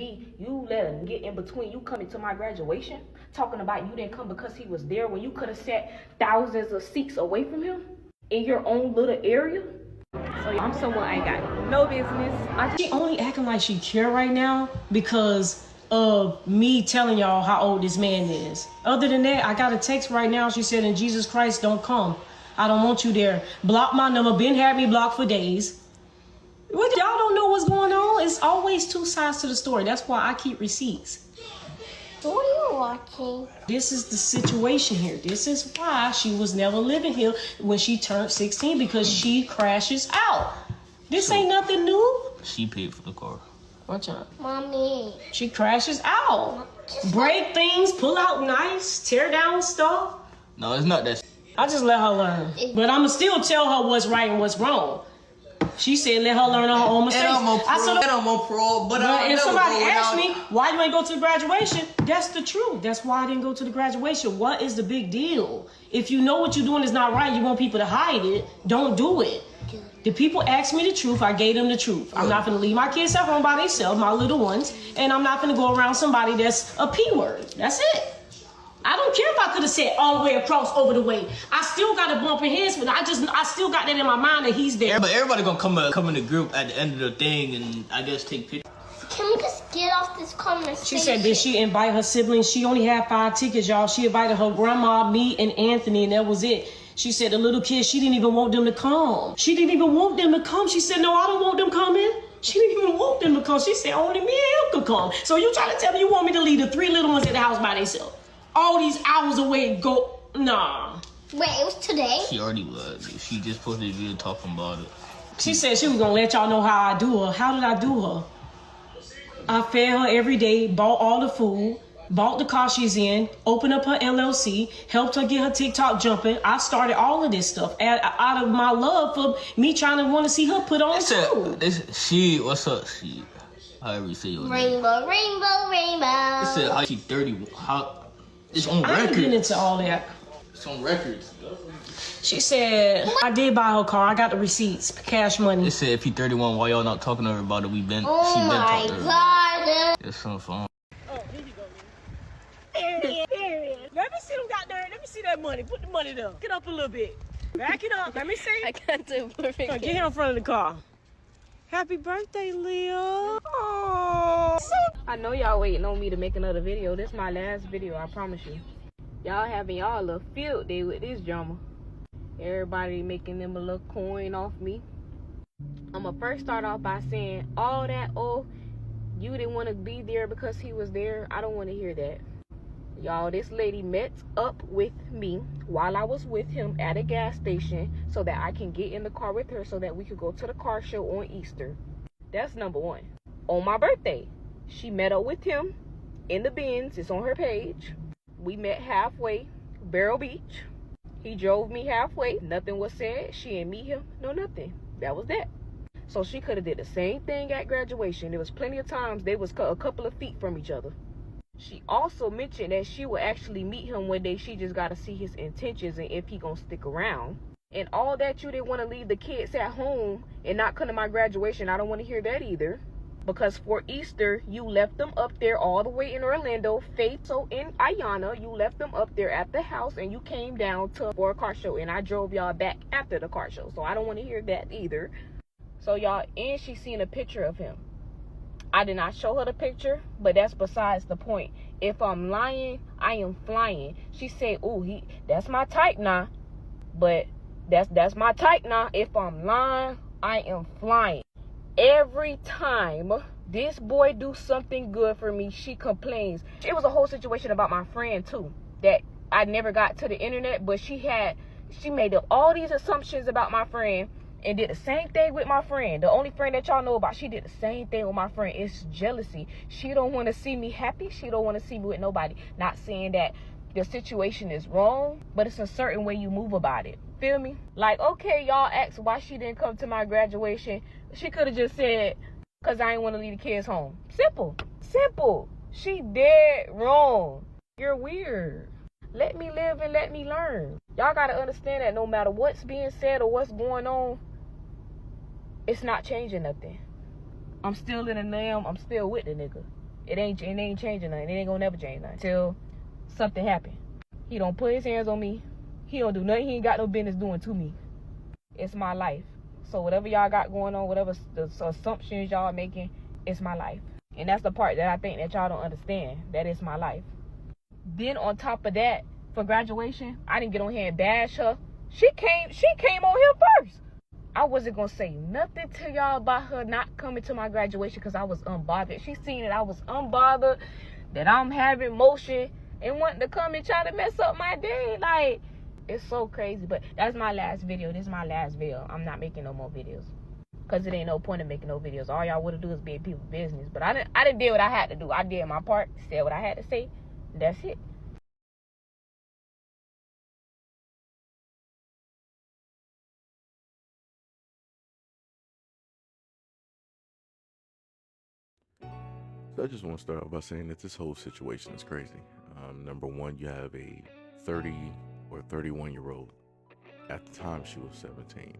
me, you let him get in between you coming to my graduation, talking about you didn't come because he was there when you could have sat thousands of seats away from him in your own little area. So I'm someone I ain't got no business. She only acting like she care right now because of me telling y'all how old this man is. Other than that, I got a text right now. She said, "In Jesus Christ, don't come. I don't want you there. Block my number. Ben had me blocked for days." What, y'all don't know what's going on? It's always two sides to the story. That's why I keep receipts. What are you watching? This is the situation here. This is why she was never living here when she turned 16, because she crashes out. This ain't nothing new. She paid for the car. Watch out. Mommy. She crashes out. Break things, pull out knives, tear down stuff. No, it's not that. I just let her learn. But I'ma still tell her what's right and what's wrong. She said let her learn her own mistakes. I'm on parole, but if somebody asked me why you ain't go to the graduation, that's the truth. That's why I didn't go to the graduation. What is the big deal? If you know what you're doing is not right, you want people to hide it, don't do it. The people asked me the truth, I gave them the truth. I'm not gonna leave my kids at home by themselves, my little ones, and I'm not gonna go around somebody that's a P word. That's it. I don't care if I could have said all the way across over the way. I still got a bumping heads, but I still got that in my mind that he's there. Everybody gonna come in the group at the end of the thing and I guess take pictures. Can we just get off this conversation? She said, did she invite her siblings? She only had 5 tickets, y'all. She invited her grandma, me, and Anthony, and that was it. She said the little kids, she didn't even want them to come. She didn't even want them to come. She said, no, I don't want them coming. She didn't even want them to come. She said, only me and him could come. So you trying to tell me you want me to leave the 3 little ones at the house by themselves? All these hours away, go, nah. Wait, it was today? She already was. She just posted a video talking about it. She said she was gonna let y'all know how I do her. How did I do her? I fed her every day, bought all the food, bought the car she's in, opened up her LLC, helped her get her TikTok jumping. I started all of this stuff out of my love for me trying to want to see her put on too. What's up, she? However you say your name. Rainbow, rainbow, rainbow. It said how she 30, it's on I ain't record. getting into all that. It's on records. She said, I did buy her car. I got the receipts, cash money. It said if you 31, why y'all not talking to her about it? She been Oh talking to her. my God. It's some fun. Oh, here you go. There. Let me see them goddamn. Let me see that money. Put the money there. Get up a little bit. Back it up. Let me see. I can't do perfect. Get here in front of the car. Happy birthday, Leo. Oh. I know y'all waiting on me to make another video. This is my last video, I promise you. Y'all having y'all a little field day with this drama. Everybody making them a little coin off me. I'ma first start off by saying all that, oh, you didn't want to be there because he was there. I don't want to hear that. Y'all, this lady met up with me while I was with him at a gas station so that I can get in the car with her so that we could go to the car show on Easter. That's number one. On my birthday, she met up with him in the Benz. It's on her page. We met halfway, Barrel Beach. He drove me halfway. Nothing was said. She didn't meet him. No, nothing. That was that. So she could have did the same thing at graduation. There was plenty of times they was a couple of feet from each other. She also mentioned that she will actually meet him one day. She just got to see his intentions and if he gonna stick around. And all that you didn't want to leave the kids at home and not come to my graduation, I don't want to hear that either. Because for Easter, you left them up there all the way in Orlando. Faith, so in Ayana, you left them up there at the house and you came down for a car show. And I drove y'all back after the car show. So I don't want to hear that either. So y'all, and she seen a picture of him. I did not show her the picture, but that's besides the point. If I'm lying, I am flying. She said, "Ooh, that's my type now." But that's my type now. If I'm lying, I am flying. Every time this boy do something good for me, she complains. It was a whole situation about my friend too that I never got to the internet, but she made up all these assumptions about my friend. And did the same thing with my friend. The only friend that y'all know about, she did the same thing with my friend. It's jealousy. She don't want to see me happy. She don't want to see me with nobody. Not saying that the situation is wrong, but it's a certain way you move about it. Feel me? Like, okay, y'all asked why she didn't come to my graduation. She could have just said, because I ain't want to leave the kids home. Simple. Simple. She dead wrong. You're weird. Let me live and let me learn. Y'all got to understand that no matter what's being said or what's going on, it's not changing nothing. I'm still in the lamb. I'm still with the nigga. It ain't changing nothing. It ain't gonna never change nothing till something happen. He don't put his hands on me. He don't do nothing he ain't got no business doing to me. It's my life. So whatever y'all got going on, whatever the assumptions y'all making, it's my life. And that's the part that I think that y'all don't understand, that it's my life. Then on top of that, for graduation, I didn't get on here and bash her. She came on here first. I wasn't gonna say nothing to y'all about her not coming to my graduation because I was unbothered. She seen that I was unbothered, that I'm having motion and wanting to come and try to mess up my day. Like, it's so crazy. But that's my last video. This is my last video. I'm not making no more videos because it ain't no point in making no videos. All y'all would have do is be in people's business. But I didn't do what I had to do. I did my part, said what I had to say. That's it. So I just want to start off by saying that this whole situation is crazy. Number one, you have a 30 or 31-year-old. At the time, she was 17,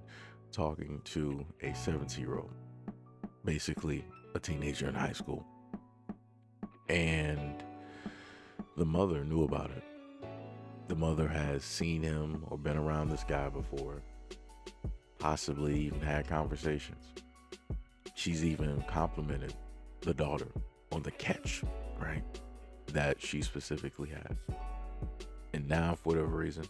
talking to a 17-year-old, basically a teenager in high school. And the mother knew about it. The mother has seen him or been around this guy before, possibly even had conversations. She's even complimented the daughter on the catch, right, that she specifically has. And now, for whatever reason,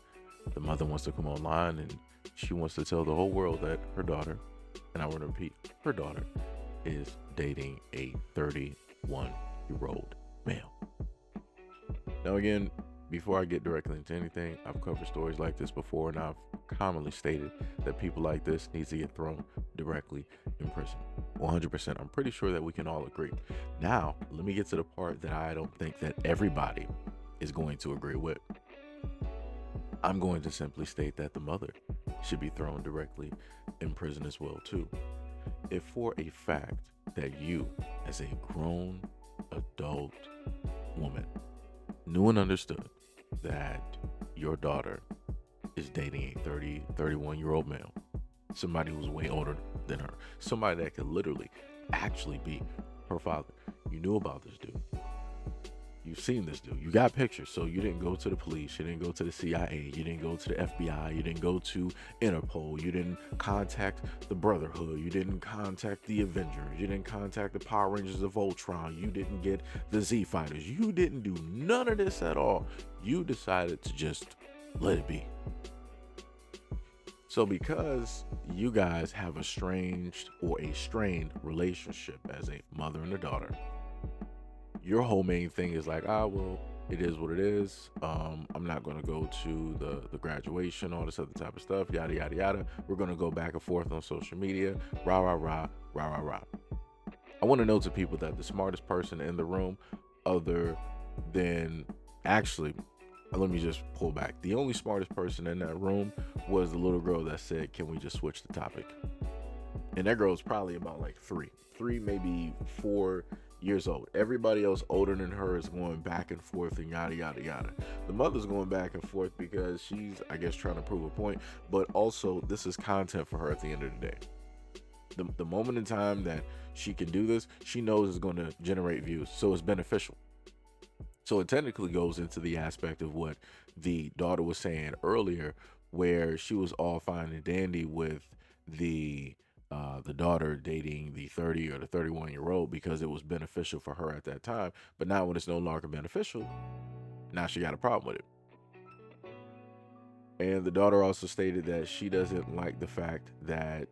the mother wants to come online and she wants to tell the whole world that her daughter, and I want to repeat, her daughter is dating a 31-year-old male. Now again, before I get directly into anything, I've covered stories like this before, and I've commonly stated that people like this need to get thrown directly in prison. 100%. I'm pretty sure that we can all agree. Now, let me get to the part that I don't think that everybody is going to agree with. I'm going to simply state that the mother should be thrown directly in prison as well too. If for a fact that you, as a grown adult woman, knew and understood that your daughter is dating a 31-year-old male, somebody who's way older than her, somebody that could literally actually be her father, you knew about this dude, you've seen this dude, you got pictures, so you didn't go to the police, you didn't go to the CIA, you didn't go to the FBI, you didn't go to Interpol, you didn't contact the Brotherhood, you didn't contact the Avengers, you didn't contact the Power Rangers of Ultron, you didn't get the Z Fighters, you didn't do none of this at all. You decided to just let it be. So because you guys have a strained relationship as a mother and a daughter, your whole main thing is like, well, it is what it is. I'm not going to go to the graduation, all this other type of stuff, yada, yada, yada. We're going to go back and forth on social media, rah, rah, rah, rah, rah, rah. I want to note to people that the smartest person in the room, other than, actually, let me just pull back. The only smartest person in that room was the little girl that said, can we just switch the topic? And that girl was probably about like three, maybe 4 years old. Everybody else older than her is going back and forth and yada, yada, yada. The mother's going back and forth because she's, I guess, trying to prove a point, but also this is content for her at the end of the day. The moment in time that she can do this, she knows it's going to generate views, so it's beneficial. So it technically goes into the aspect of what the daughter was saying earlier, where she was all fine and dandy with the daughter dating the 30 or the 31-year-old because it was beneficial for her at that time. But now when it's no longer beneficial, now she got a problem with it. And the daughter also stated that she doesn't like the fact that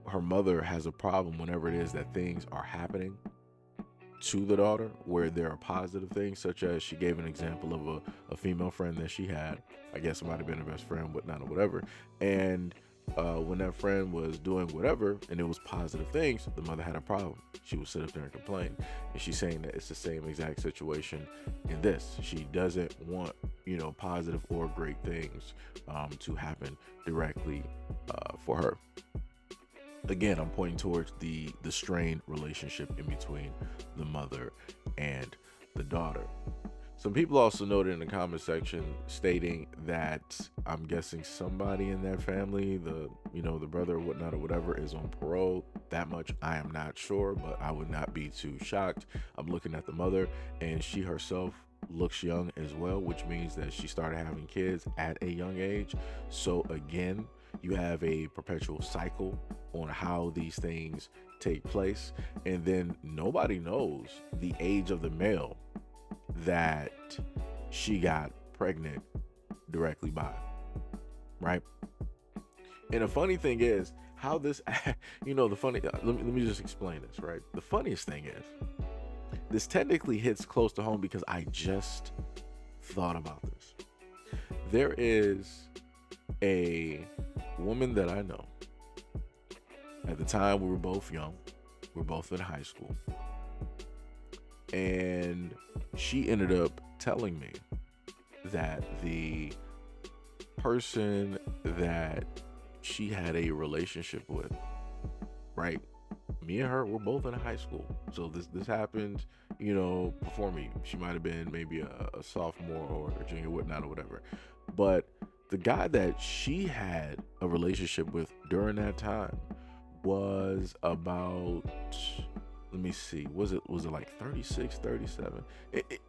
her mother has a problem whenever it is that things are happening to the daughter where there are positive things, such as she gave an example of a female friend that she had. I guess it might have been her best friend, whatnot, or whatever. And when that friend was doing whatever and it was positive things, the mother had a problem. She would sit up there and complain. And she's saying that it's the same exact situation in this. She doesn't want, positive or great things to happen directly for her. Again, I'm pointing towards the strained relationship in between the mother and the daughter. Some people also noted in the comment section stating that I'm guessing somebody in that family, the brother or whatnot or whatever, is on parole. That much I am not sure, but I would not be too shocked. I'm looking at the mother, and she herself looks young as well, which means that she started having kids at a young age. So again, you have a perpetual cycle on how these things take place, and then nobody knows the age of the male that she got pregnant directly by, right? And the funny thing is how this, let me just explain this, right? The funniest thing is this technically hits close to home because I just thought about this. There is a woman that I know. At the time, we were both young. We're both in high school. And she ended up telling me that the person that she had a relationship with, right? Me and her were both in high school. So this happened, before me. She might have been maybe a sophomore or a junior, whatnot, or whatever. But the guy that she had a relationship with during that time was about, let me see, was it like 36, 37?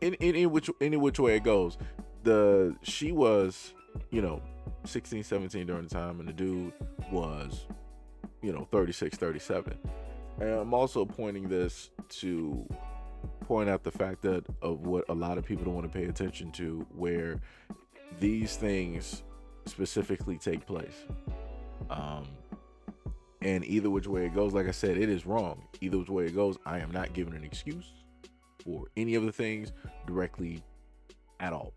Any which way it goes, she was 16, 17 during the time, and the dude was 36, 37. And I'm also pointing this to point out the fact that of what a lot of people don't want to pay attention to, where these things specifically take place. And either which way it goes, like I said, it is wrong. Either which way it goes, I am not giving an excuse for any of the things directly at all.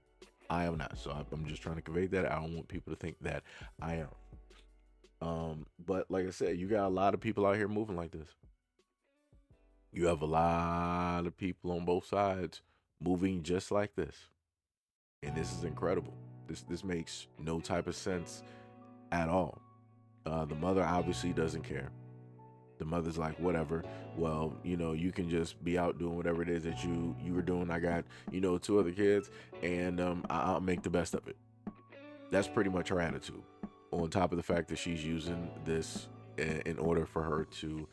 I am not. So I'm just trying to convey that. I don't want people to think that I am. But like I said, you got a lot of people out here moving like this. You have a lot of people on both sides moving just like this. And this is incredible. This makes no type of sense at all. The mother obviously doesn't care. The mother's like, whatever. Well, you can just be out doing whatever it is that you were doing. I got, 2 other kids, and I'll make the best of it. That's pretty much her attitude. On top of the fact that she's using this in order for her to,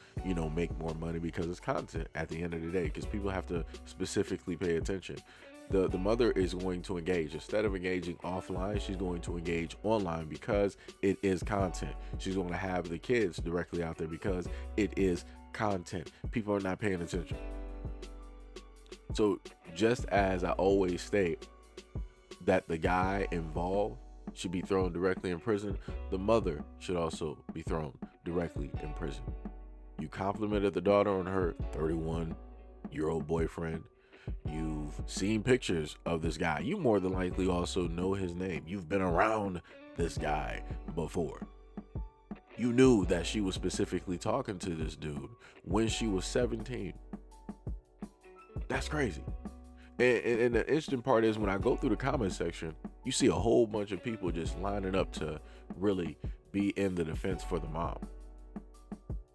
make more money, because it's content at the end of the day, because people have to specifically pay attention. The mother is going to engage. Instead of engaging offline, she's going to engage online because it is content. She's going to have the kids directly out there because it is content. People are not paying attention. So just as I always state that the guy involved should be thrown directly in prison, the mother should also be thrown directly in prison. You complimented the daughter on her 31-year-old boyfriend. You've seen pictures of this guy. You more than likely also know his name. You've been around this guy before. You knew that she was specifically talking to this dude when she was 17. That's crazy. And the interesting part is, when I go through the comment section, you see a whole bunch of people just lining up to really be in the defense for the mom.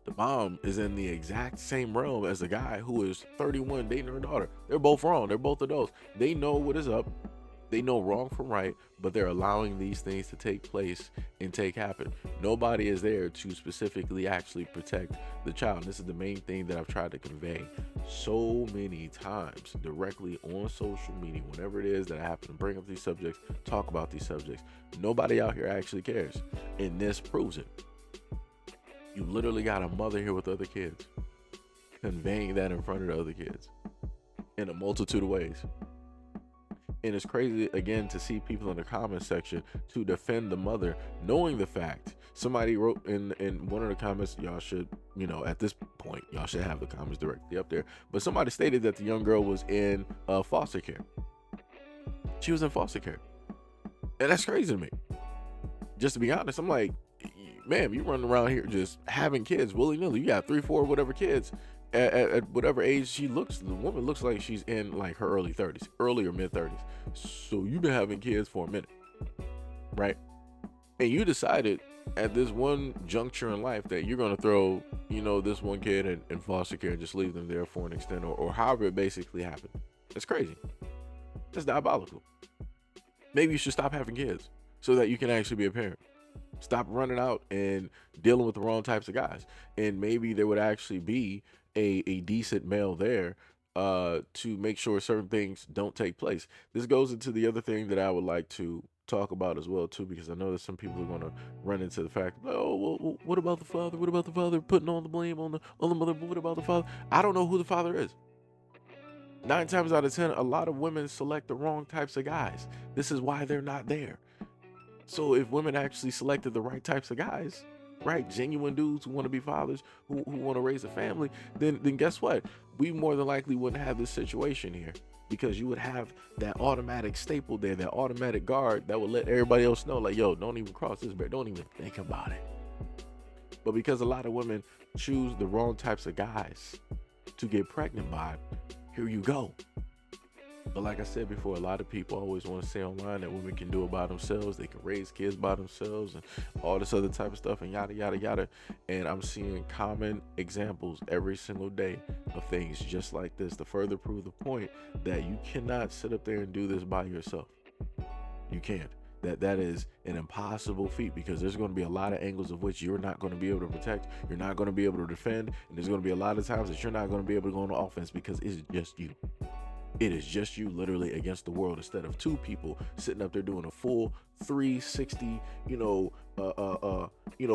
The mom is in the exact same realm as the guy who is 31 dating her daughter. They're both wrong. They're both adults. They know what is up. They know wrong from right, but they're allowing these things to take place and happen. Nobody is there to specifically actually protect the child. And this is the main thing that I've tried to convey so many times directly on social media. Whenever it is that I happen to bring up these subjects, talk about these subjects, nobody out here actually cares. And this proves it. You literally got a mother here with other kids, conveying that in front of the other kids in a multitude of ways. And it's crazy, again, to see people in the comment section to defend the mother, knowing the fact. Somebody wrote in one of the comments, y'all should, at this point, y'all should have the comments directly up there. But somebody stated that the young girl was in foster care. She was in foster care. And that's crazy to me. Just to be honest, I'm like, ma'am, you running around here just having kids willy-nilly. You got 3, 4, whatever kids at whatever age she looks. The woman looks like she's in like her early or mid 30s. So you've been having kids for a minute, right? And you decided at this one juncture in life that you're going to throw, this one kid in foster care and just leave them there for an extent, or however it basically happened. It's crazy. That's diabolical. Maybe you should stop having kids so that you can actually be a parent. Stop running out and dealing with the wrong types of guys. And maybe there would actually be a decent male there to make sure certain things don't take place. This goes into the other thing that I would like to talk about as well too, because I know that some people are going to run into the fact, oh, well, what about the father? What about the father? Putting all the blame on the mother. But what about the father? I don't know who the father is. 9 times out of 10, a lot of women select the wrong types of guys. This is why they're not there. So if women actually selected the right types of guys, right, genuine dudes who want to be fathers, who want to raise a family, then guess what? We more than likely wouldn't have this situation here, because you would have that automatic staple there, that automatic guard that would let everybody else know, like, yo, don't even cross this barrier, don't even think about it. But because a lot of women choose the wrong types of guys to get pregnant by, here you go. But like I said before, a lot of people always want to say online that women can do it by themselves. They can raise kids by themselves and all this other type of stuff and yada, yada, yada. And I'm seeing common examples every single day of things just like this to further prove the point that you cannot sit up there and do this by yourself. You can't. That is an impossible feat, because there's going to be a lot of angles of which you're not going to be able to protect. You're not going to be able to defend. And there's going to be a lot of times that you're not going to be able to go on offense because it's just you. It is just you literally against the world, instead of 2 people sitting up there doing a full 360,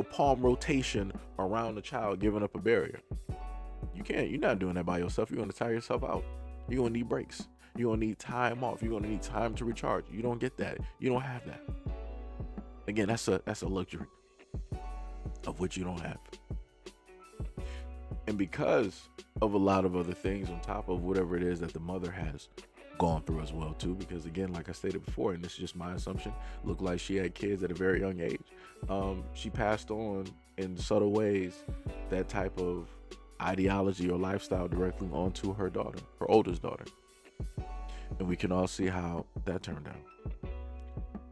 palm rotation around the child, giving up a barrier. You can't. You're not doing that by yourself. You're going to tire yourself out. You're going to need breaks. You're going to need time off. You're going to need time to recharge. You don't get that. You don't have that. Again, that's a luxury of which you don't have. And because of a lot of other things on top of whatever it is that the mother has gone through as well too, because again, like I stated before, and this is just my assumption, looked like she had kids at a very young age. She passed on in subtle ways that type of ideology or lifestyle directly onto her daughter, her oldest daughter. And we can all see how that turned out.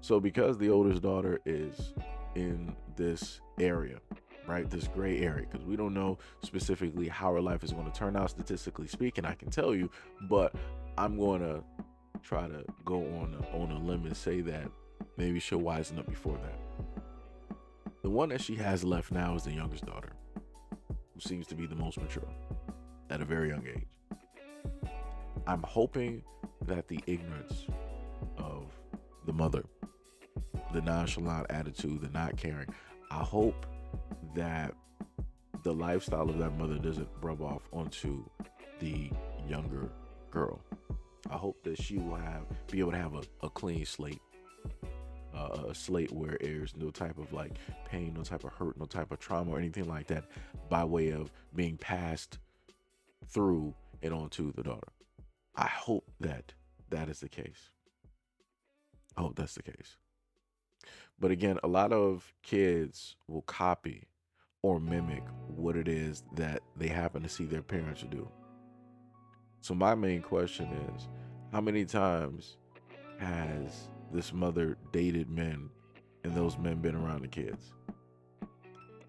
So because the oldest daughter is in this area, right, this gray area, because we don't know specifically how her life is going to turn out, statistically speaking, I can tell you, but I'm going to try to go on a limb and say that maybe she'll wisen up before that. The one that she has left now is the youngest daughter, who seems to be the most mature at a very young age. I'm hoping that the ignorance of the mother, the nonchalant attitude, the not caring, I hope that the lifestyle of that mother doesn't rub off onto the younger girl. I hope that she will be able to have a clean slate, a slate where there's no type of like pain, no type of hurt, no type of trauma or anything like that by way of being passed through and onto the daughter. I hope that is the case. I hope that's the case. But again, a lot of kids will copy or mimic what it is that they happen to see their parents do. So my main question is, how many times has this mother dated men and those men been around the kids?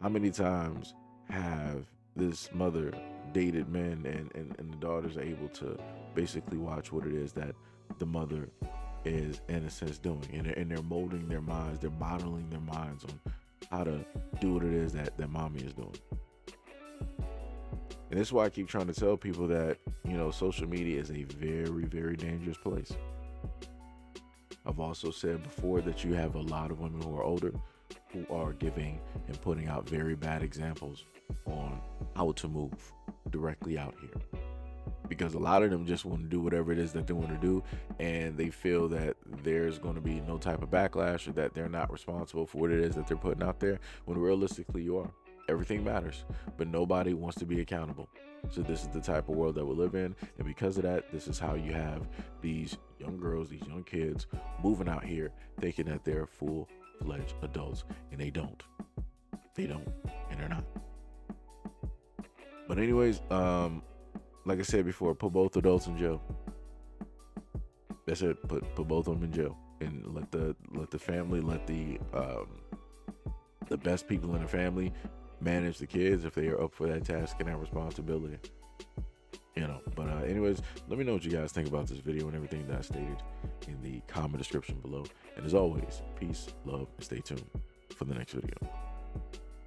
How many times have this mother dated men and the daughters are able to basically watch what it is that the mother is in a sense doing, and they're molding their minds, they're modeling their minds on how to do what it is that mommy is doing. And this is why I keep trying to tell people that, social media is a very, very dangerous place. I've also said before that you have a lot of women who are older who are giving and putting out very bad examples on how to move directly out here. Because a lot of them just want to do whatever it is that they want to do, and they feel that there's going to be no type of backlash, or that they're not responsible for what it is that they're putting out there, when realistically you are. Everything matters, but nobody wants to be accountable. So this is the type of world that we live in, and because of that, this is how you have these young girls, these young kids moving out here thinking that they're full-fledged adults, and they don't. They don't, and they're not. But anyways, like I said before, put both adults in jail. That's it. Put both of them in jail, and let the family, let the best people in the family manage the kids if they are up for that task and that responsibility. You know, but anyways, let me know what you guys think about this video and everything that I stated in the comment description below. And as always, peace, love, and stay tuned for the next video.